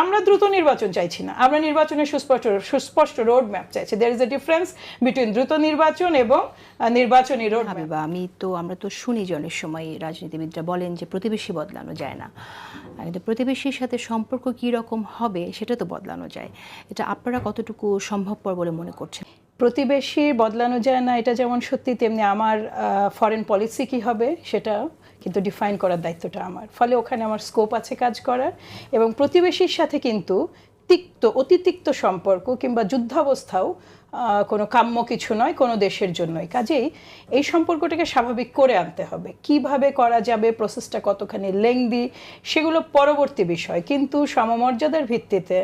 আমরা দ্রুত নির্বাচন চাইছি না, আমরা নির্বাচনের সুস্পষ্ট রোড ম্যাপ চাইছি। There is a difference between দ্রুত নির্বাচন এবং নির্বাচনী রোড ম্যাপ। আমরা তো শুনি যে অনেক সময় রাজনীতিবিদরা বলেন যে প্রতিবেশী বদলানো যায় না, কিন্তু প্রতিবেশীর সাথে সম্পর্ক কী রকম হবে সেটা তো বদলানো যায়। এটা আপনারা কতটুকু সম্ভবপর বলে মনে করছেন? প্রতিবেশী বদলানো যায় না এটা যেমন সত্যি, তেমনি আমার ফরেন পলিসি কী হবে সেটা কিন্তু ডিফাইন করার দায়িত্বটা আমার। ফলে ওখানে আমার স্কোপ আছে কাজ করার, এবং প্রতিবেশীর সাথে কিন্তু অতিতিক্ত সম্পর্ক কিংবা যুদ্ধাবস্থাও কোনো কাম্য কিছু নয় কোনো দেশের জন্যই। কাজেই এই সম্পর্কটাকে স্বাভাবিক করে আনতে হবে। কিভাবে করা যাবে, প্রসেসটা কতখানি লেংদি, সেগুলো পরবর্তী বিষয়, কিন্তু সমমর্যাদার ভিত্তিতে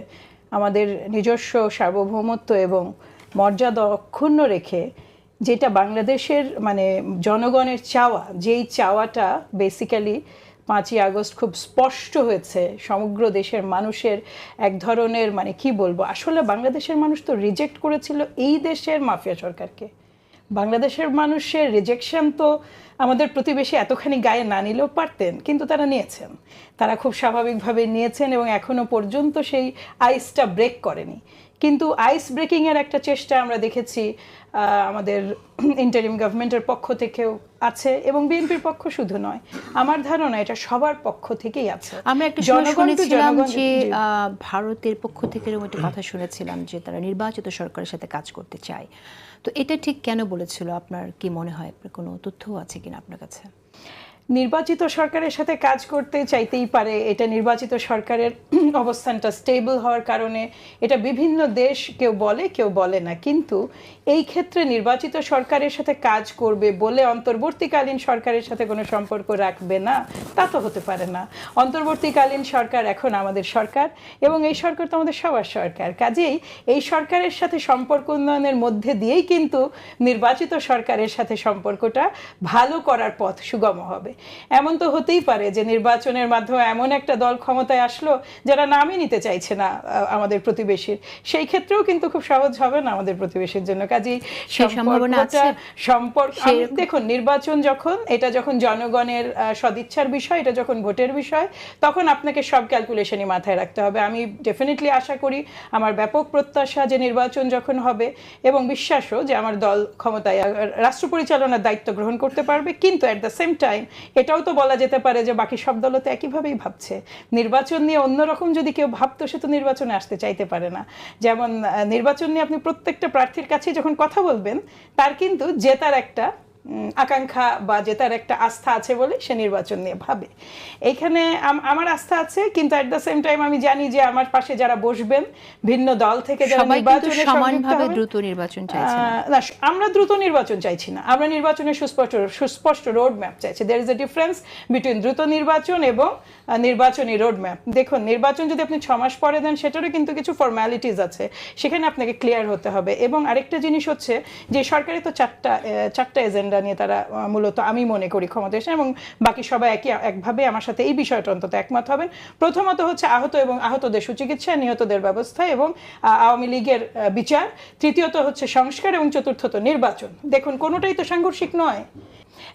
আমাদের নিজস্ব সার্বভৌমত্ব এবং মর্যাদা অক্ষুণ্ণ রেখে যেটা বাংলাদেশের মানে জনগণের চাওয়া, যেই চাওয়াটা বেসিক্যালি 5ই আগস্ট খুব স্পষ্ট হয়েছে সমগ্র দেশের মানুষের এক ধরনের মানে কি বলবো, আসলে বাংলাদেশের মানুষ তো রিজেক্ট করেছিল এই দেশের মাফিয়া সরকারকে। বাংলাদেশের মানুষের রিজেকশন তো আমাদের প্রতিবেশী এতখানি গায়ে না নিলেও পারতেন, কিন্তু তারা নিয়েছেন, তারা খুব স্বাভাবিকভাবে নিয়েছেন এবং এখনো পর্যন্ত সেই আইসটা ব্রেক করেনি। কিন্তু আইস ব্রেকিংয়ের একটা চেষ্টা আমরা দেখেছি আমাদের ইন্টারিম গভর্নমেন্টের পক্ষ থেকেও আছে, এবং বিএনপির পক্ষ শুধু নয়, আমার ধারণা এটা সবার পক্ষ থেকেই আছে। আমরা একটা শুনেছিলাম যে ভারতের পক্ষ থেকে একটা কথা শুনেছিলাম যে তারা নির্বাচিত সরকারের সাথে কাজ করতে চায়। তো এটা ঠিক কেন বলেছিল, আপনার কি মনে হয়? আপনার কোনো তথ্য আছে কিনা আপনার কাছে? নির্বাচিত সরকারের সাথে কাজ করতে চাইতেই পারে, এটা নির্বাচিত সরকারের অবস্থানটা স্টেবল হওয়ার কারণে এটা বিভিন্ন দেশ কেউ বলে না, কিন্তু এই ক্ষেত্রে নির্বাচিত সরকারের সাথে কাজ করবে বলে অন্তর্বর্তীকালীন সরকারের সাথে কোনো সম্পর্ক রাখবে না, তা তো হতে পারে না। অন্তর্বর্তীকালীন সরকার এখন আমাদের সরকার, এবং এই সরকার তো আমাদের সবার সরকার। কাজেই এই সরকারের সাথে সম্পর্ক উন্নয়নের মধ্যে দিয়েই কিন্তু নির্বাচিত সরকারের সাথে সম্পর্কটা ভালো করার পথ সুগম হবে। এমন তো হতেই পারে যে নির্বাচনের মাধ্যমে এমন একটা দল ক্ষমতায় আসলো যারা নামই নিতে চাইছে না আমাদের প্রতিবেশীর, সেই ক্ষেত্রেও কিন্তু খুব সহজ হবে না আমাদের প্রতিবেশীর জন্য। কাজেই দেখুন, নির্বাচন যখন জনগণের সদিচ্ছার বিষয়, এটা যখন ভোটের বিষয়, তখন আপনাকে সব ক্যালকুলেশনই মাথায় রাখতে হবে। আমি ডেফিনেটলি আশা করি, আমার ব্যাপক প্রত্যাশা যে নির্বাচন যখন হবে, এবং বিশ্বাসও যে আমার দল ক্ষমতায় রাষ্ট্র পরিচালনার দায়িত্ব গ্রহণ করতে পারবে, কিন্তু অ্যাট দ্য সেম টাইম এটাও তো বলা যেতে পারে যে বাকি সব দলও তো একইভাবেই ভাবছে। নির্বাচন নিয়ে অন্যরকম যদি কেউ ভাবতো, সে তো নির্বাচনে আসতে চাইতে পারে না। যেমন নির্বাচন নিয়ে আপনি প্রত্যেকটা প্রার্থীর কাছে যখন কথা বলবেন, তার কিন্তু জেতার একটা আকাঙ্ক্ষা বা জেতার একটা আস্থা আছে বলে সে নির্বাচন নিয়ে ভাবে। এইখানে আমার আস্থা আছে, কিন্তু অ্যাট দ্য সেম টাইম আমি জানি যে আমার পাশে যারা বসবেন ভিন্ন দল থেকে, যারা নির্বাচনে সমানভাবে দ্রুত নির্বাচন চাইছেন না, আমরা দ্রুত নির্বাচন চাইছি না, আমরা নির্বাচনের সুস্পষ্ট রোড ম্যাপ চাইছি। There is a difference between দ্রুত নির্বাচন এবং নির্বাচনী রোড ম্যাপ। দেখুন, নির্বাচন যদি আপনি 6 মাস পরে দেন, সেটারও কিন্তু কিছু ফর্মালিটিস আছে, সেখানে আপনাকে ক্লিয়ার হতে হবে। এবং আরেকটা জিনিস হচ্ছে যে সরকারি তো চারটা এজেন্ডা নিয়ে তারা মূলত আমি মনে করি ক্ষমতা এসে, এবং বাকি সবাই একভাবে আমার সাথে এই বিষয়টা অন্তত একমত হবেন। প্রথমত হচ্ছে আহতদের সুচিকিৎসা, নিহতদের ব্যবস্থা এবং আওয়ামী লীগের বিচার। তৃতীয়ত হচ্ছে সংস্কার, এবং চতুর্থত নির্বাচন। দেখুন, কোনোটাই তো সাংঘর্ষিক নয়,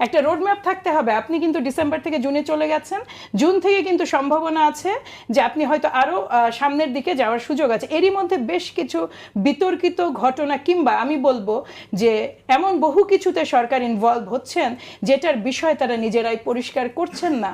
একটা রোডম্যাপ থাকতে হবে। আপনি কিন্তু ডিসেম্বর থেকে জুনে চলে গেছেন, জুন থেকে কিন্তু সম্ভাবনা আছে যে আপনি হয়তো আরও সামনের দিকে যাওয়ার সুযোগ আছে। এরই মধ্যে বেশ কিছু বিতর্কিত ঘটনা, কিংবা আমি বলবো যে এমন বহু কিছুতে সরকার ইনভলভ হচ্ছেন যেটার বিষয় তারা নিজেরাই পরিষ্কার করছেন না।